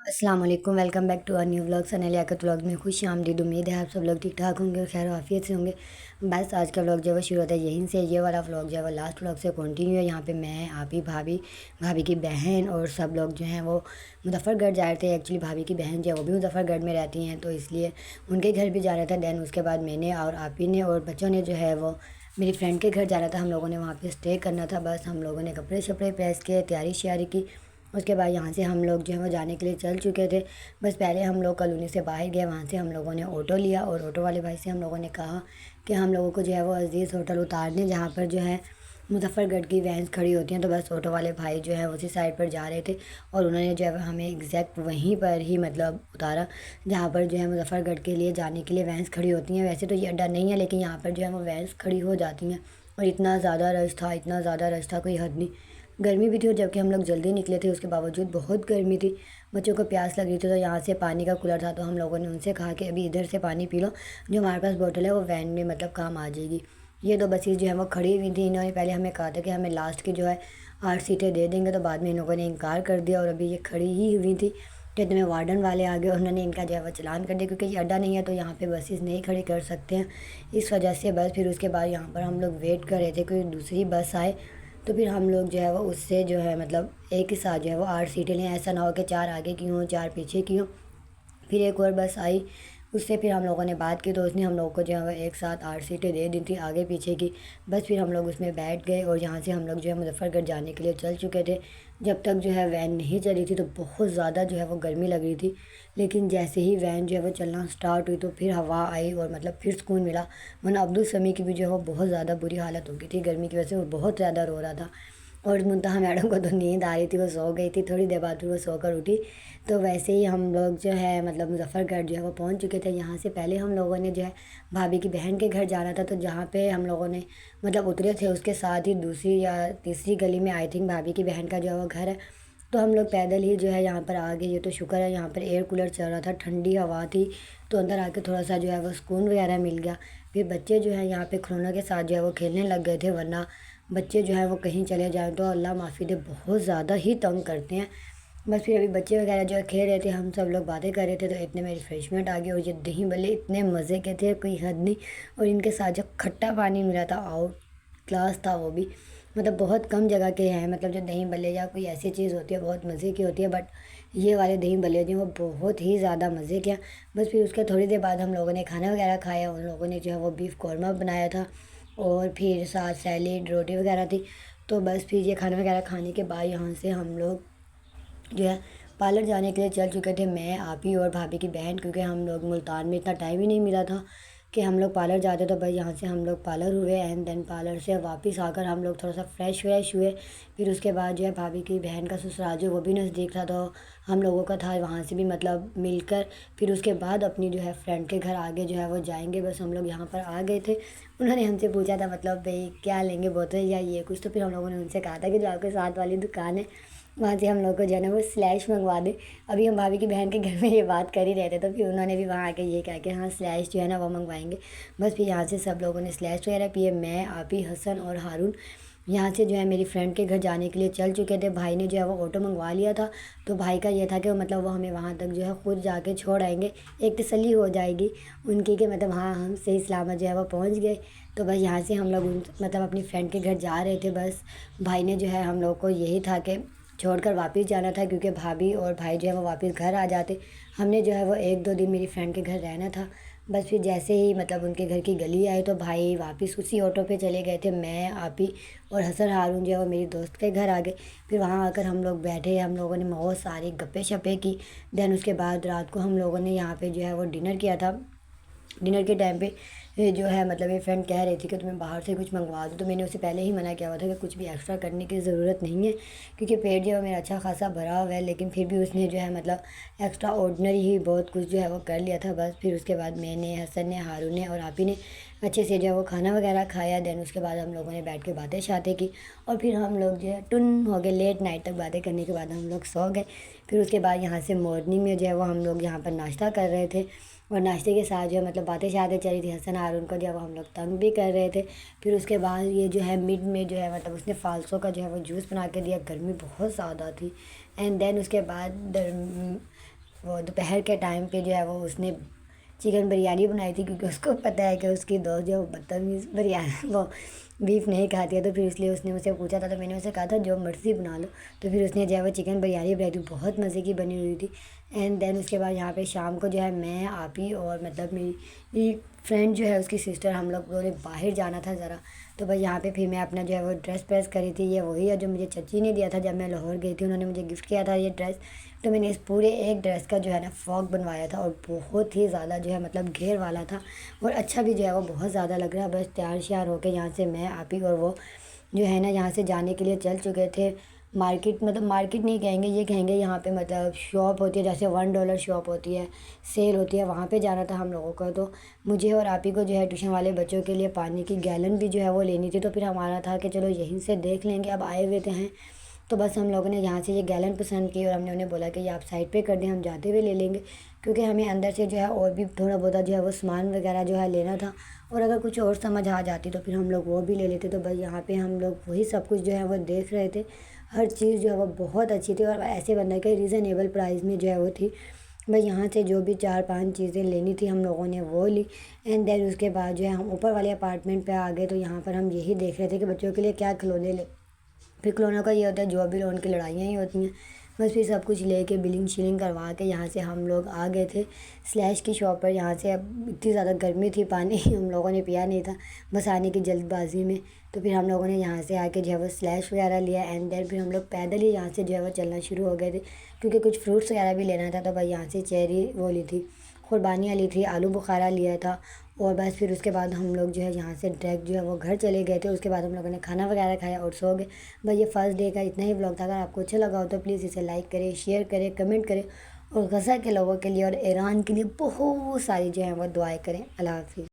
अस्सलाम वालेकुम, welcome back to our new vlog. Sana Liyaqat vlog में खुश आमदीद। उम्मीद है आप सब लोग ठीक ठाक होंगे और खैर आफियत से होंगे। बस आज का व्लॉग जो है वो शुरू होता है यहीं से। ये वाला व्लॉग जो है वो लास्ट व्लॉग से कंटिन्यू है। यहाँ पे मैं, आपी, भाभी, भाभी की बहन और सब लोग जो हैं वो मुजफ्फरगढ़ जा रहे थे। एक्चुअली भाभी की बहन जो है वो भी मुजफ्फरगढ़ में रहती हैं, तो इसलिए उनके घर भी जा रहा था। दैन उसके बाद मैंने और आपी ने और बच्चों ने जो है वो मेरी फ्रेंड के घर जाना था। हम लोगों ने वहाँ पे स्टे करना था। बस हम लोगों ने कपड़े शपड़े प्रेस किए, तैयारी श्यारी की। उसके बाद यहाँ से हम लोग जो है वो जाने के लिए चल चुके थे। बस पहले हम लोग कॉलोनी से बाहर गए, वहाँ से हम लोगों ने ऑटो लिया और ऑटो वाले भाई से हम लोगों ने कहा कि हम लोगों को जो है वो अज़ीज़ होटल उतार दें, जहाँ पर जो है मुजफ्फरगढ़ की वैन्स खड़ी होती हैं। तो बस ऑटो वाले भाई जो है उसी साइड पर जा रहे थे और उन्होंने जो है हमें एग्जैक्ट वहीं पर ही मतलब उतारा, जहाँ पर जो है मुजफ्फरगढ़ के लिए जाने के लिए वैन्स खड़ी होती हैं। वैसे तो ये अड्डा नहीं है, लेकिन यहाँ पर जो है वो वैन्स खड़ी हो जाती हैं। और इतना ज़्यादा रश था, इतना ज़्यादा रश था, कोई हद नहीं। गर्मी भी थी और जबकि हम लोग जल्दी निकले थे उसके बावजूद बहुत गर्मी थी। बच्चों को प्यास लग रही थी, तो यहाँ से पानी का कूलर था, तो हम लोगों ने उनसे कहा कि अभी इधर से पानी पी लो, जो हमारे पास बोतल है वो वैन में मतलब काम आ जाएगी। ये दो बसेस जो है वो खड़ी हुई थी। इन्होंने पहले हमें कहा था कि हमें लास्ट की जो है 8 सीटें दे देंगे, तो बाद में इन लोगों ने इनकार कर दिया और अभी ये खड़ी ही हुई थी। तो इतने में वार्डन वाले आ गए, उन्होंने इनका जो है वो चालान कर दिया, क्योंकि ये अड्डा नहीं है तो यहाँ पे बसेस नहीं खड़ी कर सकते हैं, इस वजह से। बस फिर उसके बाद यहाँ पर हम लोग वेट कर रहे थे कोई दूसरी बस आए, तो फिर हम लोग जो है वो उससे जो है मतलब एक ही साथ जो है वो 8 सीटें लें। ऐसा ना हो कि 4 आगे की हों 4 पीछे की हों। फिर एक और बस आई, उससे फिर हम लोगों ने बात की, तो उसने हम लोगों को जो है वो एक साथ 8 सीटें दे दी थी आगे पीछे की। बस फिर हम लोग उसमें बैठ गए और यहाँ से हम लोग जो है मुजफ्फरगढ़ जाने के लिए चल चुके थे। जब तक जो है वैन नहीं चली थी तो बहुत ज़्यादा जो है वो गर्मी लग रही थी, लेकिन जैसे ही वैन जो है वो चलना स्टार्ट हुई तो फिर हवा आई और मतलब फिर सुकून मिला। वरना अब्दुल समी की भी जो है वो बहुत ज़्यादा बुरी हालत हो गई थी गर्मी की वजह से, और बहुत ज़्यादा रो रहा था। और मुंतहा मैडम को तो नींद आ रही थी, वो सो गई थी। थोड़ी देर बाद फिर वो सोकर उठी। तो वैसे ही हम लोग जो है मतलब मुजफ्फरगढ़ जो है वो पहुंच चुके थे। यहाँ से पहले हम लोगों ने जो है भाभी की बहन के घर जाना था, तो जहाँ पे हम लोगों ने मतलब उतरे थे उसके साथ ही दूसरी या तीसरी गली में आई थिंक भाभी की बहन का जो है वो घर है। तो हम लोग पैदल ही जो है यहाँ पर आ गए। ये तो शुक्र है यहाँ पर एयर कूलर चल रहा था, ठंडी हवा थी, तो अंदर आके थोड़ा सा जो है वो सुकून वगैरह मिल गया। फिर बच्चे जो है यहाँ पे खिलौनों के साथ जो है वो खेलने लग गए थे, वरना बच्चे जो है वो कहीं चले जाएँ तो अल्लाह माफ़ी दे बहुत ज़्यादा ही तंग करते हैं। बस फिर अभी बच्चे वगैरह जो है खेल रहे थे, हम सब लोग बातें कर रहे थे, तो इतने में रिफ्रेशमेंट आ गई और ये दही बल्ले इतने मज़े के थे कोई हद नहीं। और इनके साथ जो खट्टा पानी मिला था, आउट क्लास था वो भी। मतलब बहुत कम जगह के हैं मतलब जो दही बल्ले या कोई ऐसी चीज़ होती है बहुत मज़े की होती है, बट ये वाले दही बल्ले जो हैं वो बहुत ही ज़्यादा मज़े के हैं। बस फिर उसके थोड़ी देर बाद हम लोगों ने खाना वगैरह खाया। उन लोगों ने जो है वो बीफ कौरमा बनाया था और फिर साथ सैलेड रोटी वगैरह थी। तो बस फिर ये खाना वगैरह खाने के बाद यहाँ से हम लोग जो है पार्लर जाने के लिए चल चुके थे, मैं, आपी और भाभी की बहन, क्योंकि हम लोग मुल्तान में इतना टाइम ही नहीं मिला था कि हम लोग पार्लर जाते। तो भाई यहाँ से हम लोग पार्लर हुए एंड देन पार्लर से वापस आकर हम लोग थोड़ा सा फ्रेश व्रेश हुए। फिर उसके बाद जो है भाभी की बहन का ससुराल जो वो भी नज़दीक था, तो हम लोगों का था वहाँ से भी मतलब मिलकर फिर उसके बाद अपनी जो है फ्रेंड के घर आगे जो है वो जाएंगे। बस हम लोग यहाँ पर आ गए थे। उन्होंने हमसे पूछा था मतलब भाई क्या लेंगे, बोतल या ये कुछ, तो फिर हम लोगों ने उनसे कहा था कि जो आपके साथ वाली दुकान है वहाँ से हम लोग को जो है ना वो स्लैश मंगवा दे। अभी हम भाभी की बहन के घर में ये बात कर ही रहे थे, तो फिर उन्होंने भी वहाँ आके ये कहा कि हाँ स्लैश जो है ना वो मंगवाएंगे। बस फिर यहाँ से सब लोगों ने स्लैश वगैरह पिए। मैं, आपी, हसन और हारून यहाँ से जो है मेरी फ्रेंड के घर जाने के लिए चल चुके थे। भाई ने जो है वो ऑटो मंगवा लिया था, तो भाई का ये था कि मतलब वो हमें वहाँ तक जो है खुद जाके छोड़ आएंगे, एक तसल्ली हो जाएगी उनकी कि मतलब हाँ हम सही सलामत जो है वो पहुँच गए। तो बस यहाँ से हम लोग मतलब अपनी फ्रेंड के घर जा रहे थे। बस भाई ने जो है हम लोग को यही था कि छोड़कर वापस जाना था, क्योंकि भाभी और भाई जो है वो वापस घर आ जाते। हमने जो है वो 1-2 दिन मेरी फ्रेंड के घर रहना था। बस फिर जैसे ही मतलब उनके घर की गली आई तो भाई वापस उसी ऑटो पे चले गए थे। मैं, आपी और हसन हारून जो है वो मेरी दोस्त के घर आ गए। फिर वहाँ आकर हम लोग बैठे, हम लोगों ने बहुत सारी गप्पे शप्पे की। देन उसके बाद रात को हम लोगों ने यहाँ पे जो है वो डिनर किया था। डिनर के टाइम पे ये जो है मतलब मेरी फ्रेंड कह रही थी कि तुम्हें बाहर से कुछ मंगवा दूँ, तो मैंने उसे पहले ही मना किया हुआ था कि कुछ भी एक्स्ट्रा करने की ज़रूरत नहीं है, क्योंकि पेट जो है मेरा अच्छा खासा भरा हुआ है। लेकिन फिर भी उसने जो है मतलब एक्स्ट्रा ऑर्डिनरी ही बहुत कुछ जो है वो कर लिया था। बस फिर उसके बाद मैंने, हसन ने, हारून ने और आपी ने अच्छे से जो है वो खाना वगैरह खाया। देन उसके बाद हम लोगों ने बैठ के बातें शातें की और फिर हम लोग जो है टुन हो गए। लेट नाइट तक बातें करने के बाद हम लोग सो गए। फिर उसके बाद यहाँ से मॉर्निंग में जो है वो हम लोग यहाँ पर नाश्ता कर रहे थे और नाश्ते के साथ जो है मतलब बातें शातें चली थी। हसन हारून को जो है वो हम लोग तंग भी कर रहे थे। फिर उसके बाद ये जो है मिड में जो है मतलब उसने फ़ालसो का जो है वो जूस बना के दिया, गर्मी बहुत ज़्यादा थी। एंड देन उसके बाद वो दोपहर के टाइम पे जो है वो उसने चिकन बिरयानी बनाई थी, क्योंकि उसको पता है कि उसकी दोस्त जो है वो बदतमीज़ बिरयानी वो बीफ नहीं खाती है, तो फिर इसलिए उसने मुझसे पूछा था, तो मैंने उसे कहा था जो मर्ज़ी बना लो। तो फिर उसने जो है वो चिकन बिरयानी बनाई थी, बहुत मज़े की बनी हुई थी। एंड देन उसके बाद यहाँ पे शाम को जो है मैं, आप ही और मतलब मेरी फ्रेंड जो है उसकी सिस्टर, हम लोगों ने बाहर जाना था ज़रा। तो बस यहाँ पे फिर मैं अपना जो है वो ड्रेस प्रेस करी थी। ये वही है जो मुझे चाची ने दिया था जब मैं लाहौर गई थी, उन्होंने मुझे गिफ्ट किया था ये ड्रेस। तो मैंने इस पूरे एक ड्रेस का जो है ना फ्रॉक बनवाया था, और बहुत ही ज़्यादा जो है मतलब घेर वाला था, और अच्छा भी जो है वो बहुत ज़्यादा लग रहा है। बस तैयार श्यार होकर यहाँ से मैं, आप ही और वो जो है ना यहाँ से जाने के लिए चल चुके थे मार्केट। मतलब मार्केट नहीं कहेंगे, ये कहेंगे यहाँ पे मतलब शॉप होती है, जैसे $1 शॉप होती है, सेल होती है, वहाँ पे जाना था हम लोगों को। तो मुझे और आप ही को जो है ट्यूशन वाले बच्चों के लिए पानी की गैलन भी जो है वो लेनी थी। तो फिर हमारा था कि चलो यहीं से देख लेंगे, अब आए हुए थे हैं। तो बस हम लोगों ने यहाँ से ये गैलन पसंद की, और हमने उन्हें बोला कि ये आप साइड पे कर दें, हम जाते हुए ले लेंगे, क्योंकि हमें अंदर से जो है और भी थोड़ा बहुत जो है वो सामान वगैरह जो है लेना था, और अगर कुछ और समझ आ जाती तो फिर हम लोग वो भी ले लेते। तो बस यहाँ पे हम लोग वही सब कुछ जो है वो देख रहे थे। हर चीज़ जो है वो बहुत अच्छी थी, और ऐसे बंदा के रीज़नेबल प्राइस में जो है वो थी। बस यहाँ से जो भी 4-5 चीज़ें लेनी थी हम लोगों ने वो ली। एंड देन उसके बाद जो है हम ऊपर वाले अपार्टमेंट पे आ गए। तो यहाँ पर हम यही देख रहे थे कि बच्चों के लिए क्या खिलौने ले। फिर खिलौनों का ये होता है जो भी लो उनकी लड़ाइयाँ ही होती हैं। बस फिर सब कुछ लेके बिलिंग शिलिंग करवा के यहाँ से हम लोग आ गए थे स्लैश की शॉप पर। यहाँ से अब इतनी ज़्यादा गर्मी थी, पानी हम लोगों ने पिया नहीं था बस आने की जल्दबाजी में। तो फिर हम लोगों ने यहाँ से आके जो है वो स्लैश वगैरह लिया। एंड देन फिर हम लोग पैदल ही यहाँ से जो है वो चलना शुरू हो गए थे, क्योंकि कुछ फ्रूट्स वगैरह भी लेना था। तो भाई यहाँ से चेरी वो ली थी, क़ुरबानियाँ ली थी, आलू बुखारा लिया था। और बस फिर उसके बाद हम लोग जो है यहाँ से डायरेक्ट जो है वो घर चले गए थे। उसके बाद हम लोगों ने खाना वगैरह खाया और सो गए। बस ये फर्स्ट डे का इतना ही व्लॉग था। अगर आपको अच्छा लगा हो तो प्लीज़ इसे लाइक करें, शेयर करें, कमेंट करें, और गज़ा के लोगों के लिए और ईरान के लिए बहुत सारी जो है वो दुआएं करें। अल्लाह हाफ़िज़।